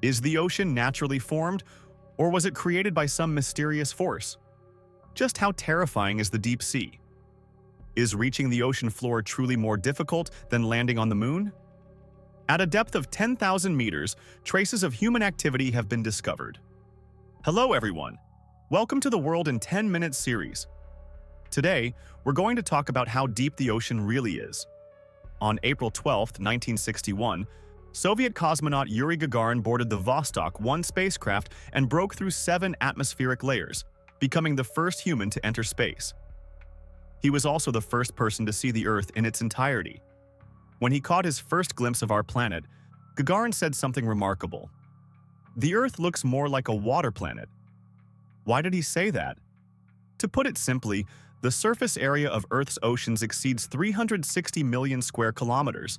Is the ocean naturally formed, or was it created by some mysterious force? Just how terrifying is the deep sea? Is reaching the ocean floor truly more difficult than landing on the moon? At a depth of 10,000 meters, traces of human activity have been discovered. Hello everyone! Welcome to the World in 10 Minutes series. Today, we're going to talk about how deep the ocean really is. On April 12, 1961, Soviet cosmonaut Yuri Gagarin boarded the Vostok 1 spacecraft and broke through 7 atmospheric layers, becoming the first human to enter space. He was also the first person to see the Earth in its entirety. When he caught his first glimpse of our planet, Gagarin said something remarkable. "The Earth looks more like a water planet." Why did he say that? To put it simply, the surface area of Earth's oceans exceeds 360 million square kilometers,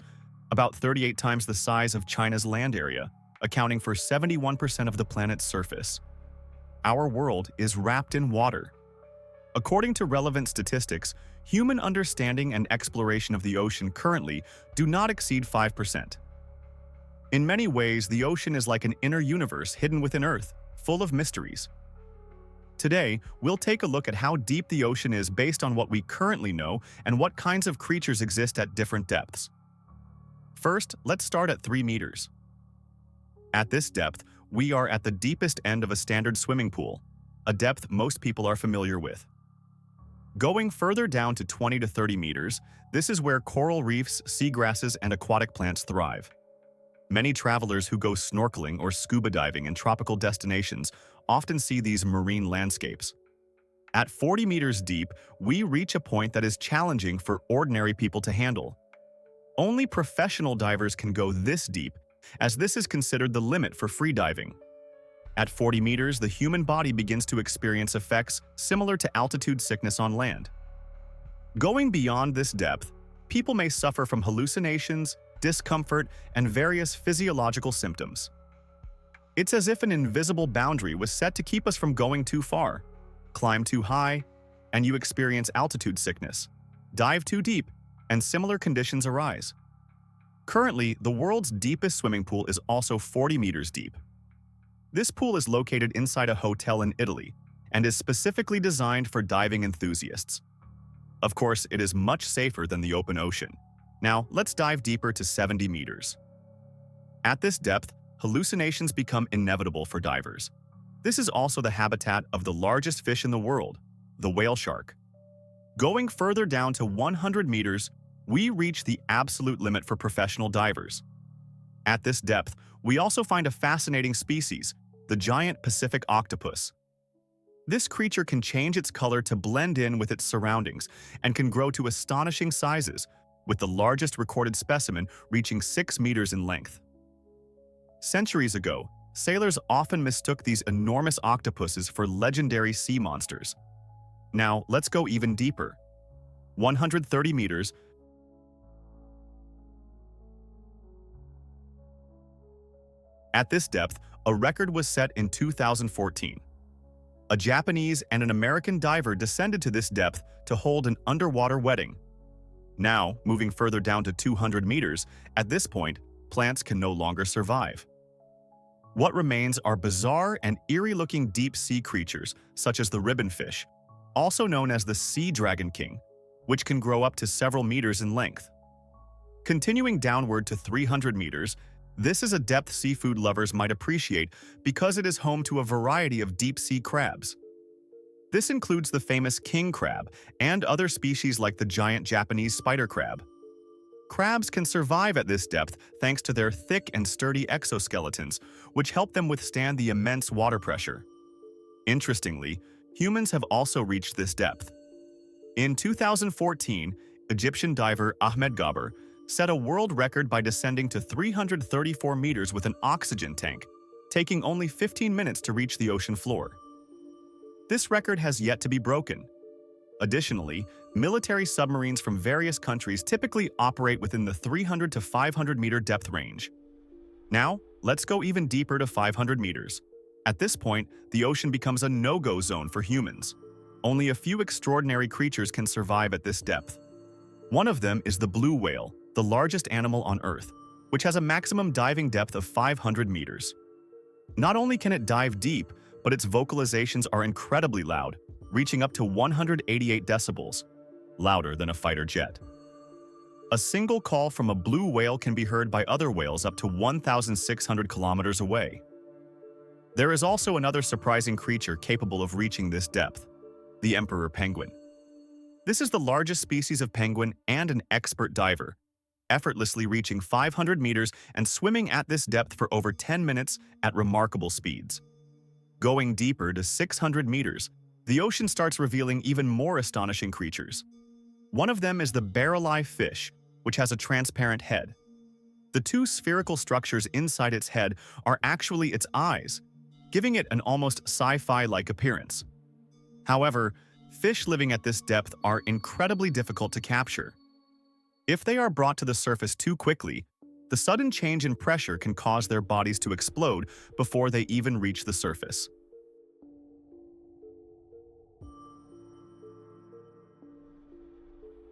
about 38 times the size of China's land area, accounting for 71% of the planet's surface. Our world is wrapped in water. According to relevant statistics, human understanding and exploration of the ocean currently do not exceed 5%. In many ways, the ocean is like an inner universe hidden within Earth, full of mysteries. Today, we'll take a look at how deep the ocean is based on what we currently know and what kinds of creatures exist at different depths. First, let's start at 3 meters. At this depth, we are at the deepest end of a standard swimming pool, a depth most people are familiar with. Going further down to 20 to 30 meters, this is where coral reefs, seagrasses, and aquatic plants thrive. Many travelers who go snorkeling or scuba diving in tropical destinations often see these marine landscapes. At 40 meters deep, we reach a point that is challenging for ordinary people to handle. Only professional divers can go this deep, as this is considered the limit for free diving. At 40 meters, the human body begins to experience effects similar to altitude sickness on land. Going beyond this depth, people may suffer from hallucinations, discomfort, and various physiological symptoms. It's as if an invisible boundary was set to keep us from going too far. Climb too high, and you experience altitude sickness. Dive too deep, and similar conditions arise. Currently, the world's deepest swimming pool is also 40 meters deep. This pool is located inside a hotel in Italy and is specifically designed for diving enthusiasts. Of course, it is much safer than the open ocean. Now, let's dive deeper to 70 meters. At this depth, hallucinations become inevitable for divers. This is also the habitat of the largest fish in the world, the whale shark. Going further down to 100 meters, we reach the absolute limit for professional divers. At this depth, we also find a fascinating species, the giant Pacific octopus. This creature can change its color to blend in with its surroundings and can grow to astonishing sizes, with the largest recorded specimen reaching 6 meters in length. Centuries ago, sailors often mistook these enormous octopuses for legendary sea monsters. Now, let's go even deeper. 130 meters. At this depth, a record was set in 2014. A Japanese and an American diver descended to this depth to hold an underwater wedding. Now, moving further down to 200 meters, at this point, plants can no longer survive. What remains are bizarre and eerie-looking deep-sea creatures, such as the ribbonfish, also known as the sea dragon king, which can grow up to several meters in length. Continuing downward to 300 meters, this is a depth seafood lovers might appreciate because it is home to a variety of deep-sea crabs. This includes the famous king crab and other species like the giant Japanese spider crab. Crabs can survive at this depth thanks to their thick and sturdy exoskeletons, which help them withstand the immense water pressure. Interestingly, humans have also reached this depth. In 2014, Egyptian diver Ahmed Gabr set a world record by descending to 334 meters with an oxygen tank, taking only 15 minutes to reach the ocean floor. This record has yet to be broken. Additionally, military submarines from various countries typically operate within the 300 to 500 meter depth range. Now, let's go even deeper to 500 meters. At this point, the ocean becomes a no-go zone for humans. Only a few extraordinary creatures can survive at this depth. One of them is the blue whale, the largest animal on Earth, which has a maximum diving depth of 500 meters. Not only can it dive deep, but its vocalizations are incredibly loud, reaching up to 188 decibels, louder than a fighter jet. A single call from a blue whale can be heard by other whales up to 1,600 kilometers away. There is also another surprising creature capable of reaching this depth, the emperor penguin. This is the largest species of penguin and an expert diver, effortlessly reaching 500 meters and swimming at this depth for over 10 minutes at remarkable speeds. Going deeper to 600 meters, the ocean starts revealing even more astonishing creatures. One of them is the barrel-eye fish, which has a transparent head. The two spherical structures inside its head are actually its eyes, giving it an almost sci-fi-like appearance. However, fish living at this depth are incredibly difficult to capture. If they are brought to the surface too quickly, the sudden change in pressure can cause their bodies to explode before they even reach the surface.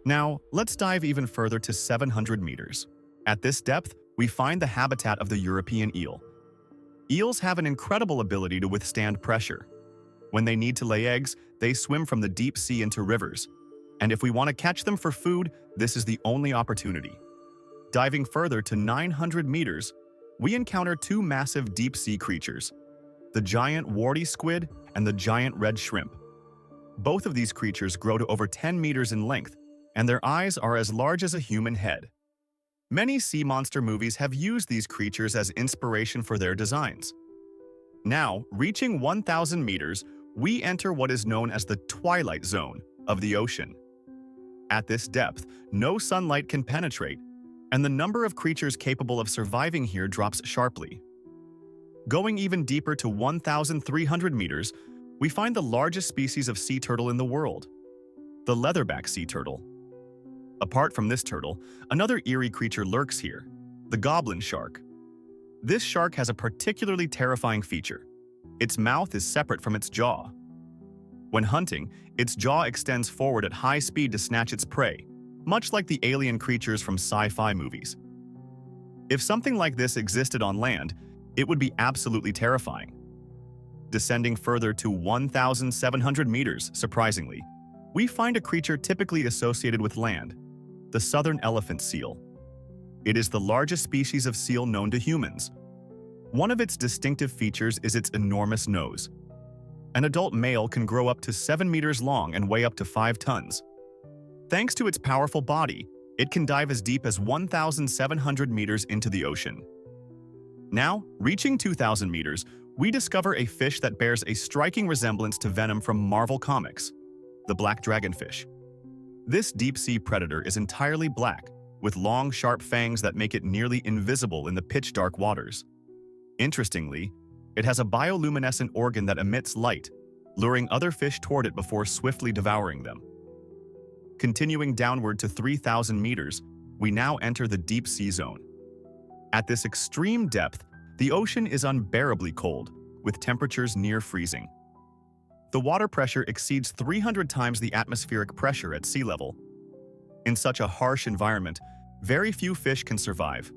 Now, let's dive even further to 700 meters. At this depth, we find the habitat of the European eel. Eels have an incredible ability to withstand pressure. When they need to lay eggs, they swim from the deep sea into rivers. And if we want to catch them for food, this is the only opportunity. Diving further to 900 meters, we encounter two massive deep-sea creatures, the giant warty squid and the giant red shrimp. Both of these creatures grow to over 10 meters in length, and their eyes are as large as a human head. Many sea monster movies have used these creatures as inspiration for their designs. Now, reaching 1,000 meters, we enter what is known as the twilight zone of the ocean. At this depth, no sunlight can penetrate, and the number of creatures capable of surviving here drops sharply. Going even deeper to 1,300 meters, we find the largest species of sea turtle in the world, the leatherback sea turtle. Apart from this turtle, another eerie creature lurks here, the goblin shark. This shark has a particularly terrifying feature. Its mouth is separate from its jaw. When hunting, its jaw extends forward at high speed to snatch its prey, much like the alien creatures from sci-fi movies. If something like this existed on land, it would be absolutely terrifying. Descending further to 1,700 meters, surprisingly, we find a creature typically associated with land, the southern elephant seal. It is the largest species of seal known to humans. One of its distinctive features is its enormous nose. An adult male can grow up to 7 meters long and weigh up to 5 tons. Thanks to its powerful body, it can dive as deep as 1,700 meters into the ocean. Now, reaching 2,000 meters, we discover a fish that bears a striking resemblance to Venom from Marvel Comics, the black dragonfish. This deep-sea predator is entirely black, with long, sharp fangs that make it nearly invisible in the pitch-dark waters. Interestingly, it has a bioluminescent organ that emits light, luring other fish toward it before swiftly devouring them. Continuing downward to 3,000 meters, we now enter the deep-sea zone. At this extreme depth, the ocean is unbearably cold, with temperatures near freezing. The water pressure exceeds 300 times the atmospheric pressure at sea level. In such a harsh environment, very few fish can survive.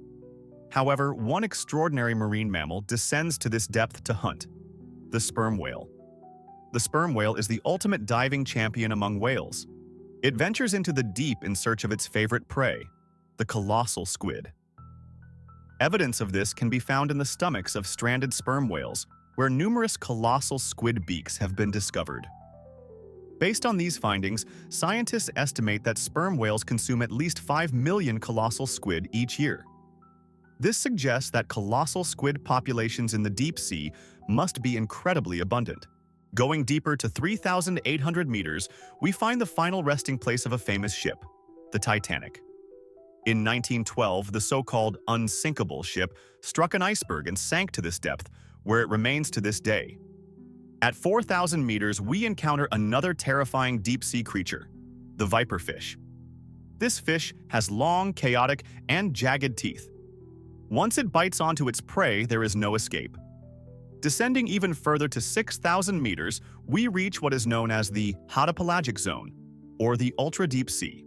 However, one extraordinary marine mammal descends to this depth to hunt: the sperm whale. The sperm whale is the ultimate diving champion among whales. It ventures into the deep in search of its favorite prey, the colossal squid. Evidence of this can be found in the stomachs of stranded sperm whales, where numerous colossal squid beaks have been discovered. Based on these findings, scientists estimate that sperm whales consume at least 5 million colossal squid each year. This suggests that colossal squid populations in the deep sea must be incredibly abundant. Going deeper to 3,800 meters, we find the final resting place of a famous ship, the Titanic. In 1912, the so-called unsinkable ship struck an iceberg and sank to this depth, where it remains to this day. At 4,000 meters, we encounter another terrifying deep-sea creature, the viperfish. This fish has long, chaotic, and jagged teeth. Once it bites onto its prey, there is no escape. Descending even further to 6,000 meters, we reach what is known as the hadopelagic zone, or the ultra-deep sea.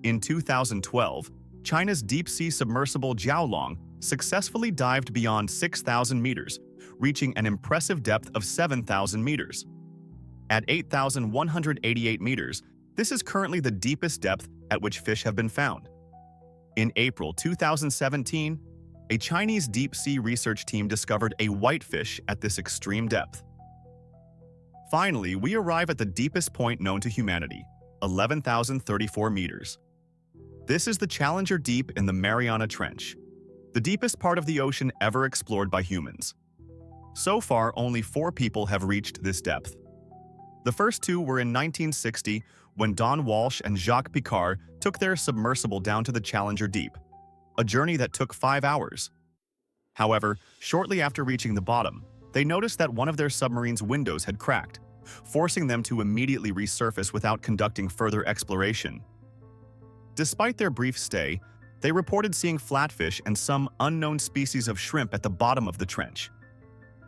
In 2012, China's deep-sea submersible Jiaolong successfully dived beyond 6,000 meters, reaching an impressive depth of 7,000 meters. At 8,188 meters, this is currently the deepest depth at which fish have been found. In April 2017, a Chinese deep-sea research team discovered a whitefish at this extreme depth. Finally, we arrive at the deepest point known to humanity, 11,034 meters. This is the Challenger Deep in the Mariana Trench, the deepest part of the ocean ever explored by humans. So far, only 4 people have reached this depth. The first 2 were in 1960 when Don Walsh and Jacques Picard took their submersible down to the Challenger Deep, a journey that took 5 hours. However, shortly after reaching the bottom, they noticed that one of their submarine's windows had cracked, forcing them to immediately resurface without conducting further exploration. Despite their brief stay, they reported seeing flatfish and some unknown species of shrimp at the bottom of the trench.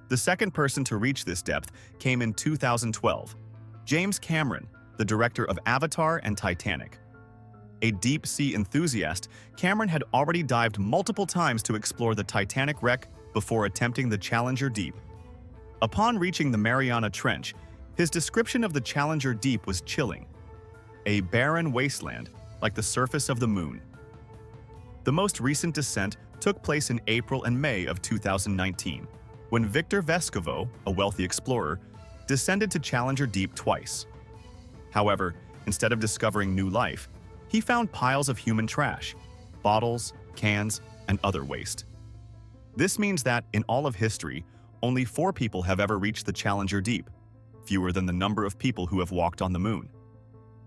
The second person to reach this depth came in 2012, James Cameron, the director of Avatar and Titanic. A deep-sea enthusiast, Cameron had already dived multiple times to explore the Titanic wreck before attempting the Challenger Deep. Upon reaching the Mariana Trench, his description of the Challenger Deep was chilling. A barren wasteland, like the surface of the moon. The most recent descent took place in April and May of 2019, when Victor Vescovo, a wealthy explorer, descended to Challenger Deep twice. However, instead of discovering new life, he found piles of human trash, bottles, cans, and other waste. This means that, in all of history, only 4 people have ever reached the Challenger Deep, fewer than the number of people who have walked on the moon.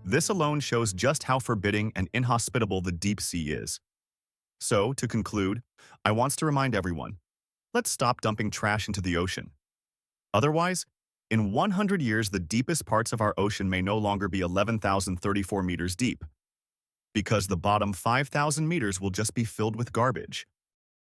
This alone shows just how forbidding and inhospitable the deep sea is. So, to conclude, I want to remind everyone, let's stop dumping trash into the ocean. Otherwise, in 100 years, the deepest parts of our ocean may no longer be 11,034 meters deep, because the bottom 5,000 meters will just be filled with garbage.